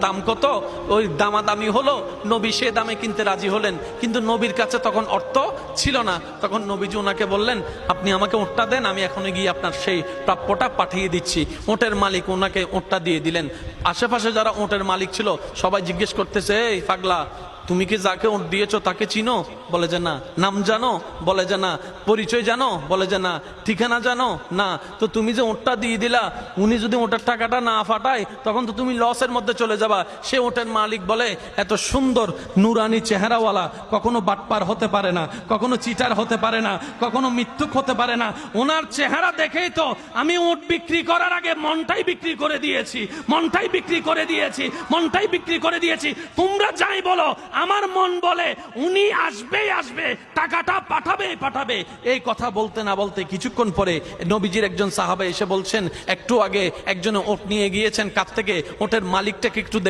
দাম কত, ওই দামাদামি হলো, নবী সে দামে কিনতে রাজি হলেন। কিন্তু নবীর কাছে তখন অর্থ ছিল না। তখন নবীজি ওনাকে বললেন, আপনি আমাকে ওঁটটা দেন, আমি এখনই গিয়ে আপনার সেই প্রাপ্যটা পাঠিয়ে দিচ্ছি। ওঁটের মালিক ওনাকে ওঁটটা দিয়ে দিলেন। আশেপাশে যারা ওঁটের মালিক ছিল সবাই জিজ্ঞেস করতেছে, এই পাগলা, তুমি কি যাকে ওঁট দিয়েছো তাকে চিনো? বলে যে না। নাম জানো? বলে যে না। পরিচয় জানো? বলে যে না। ঠিকানা জানো? না। তো তুমি যে ওঁটটা দিয়ে দিলা, উনি যদি ওঁটের টাকাটা না ফাটায় তখন তো তুমি লসের মধ্যে চলে যাবা। সে ওঁটের মালিক বলে, এত সুন্দর নুরানি চেহারাওয়ালা কখনো বাটপার হতে পারে না, কখনো চিটার হতে পারে না, কখনো মিথ্যুক হতে পারে না। ওনার চেহারা দেখেই তো আমি ওঁট বিক্রি করার আগে মনটাই বিক্রি করে দিয়েছি, মনটাই বিক্রি করে দিয়েছি, মনটাই বিক্রি করে দিয়েছি। তোমরা যাই বলো, আমার মন বলে উনি আসবেই আসবে, টাকাটা পাঠাবেই পাঠাবে। এই কথা বলতে না বলতে কিছুক্ষণ পরে নবীজির একজন সাহাবা এসে বলছেন, একটু আগে একজনে ওট নিয়ে গিয়েছেন কাছ থেকে, ওটের মালিকটাকে একটু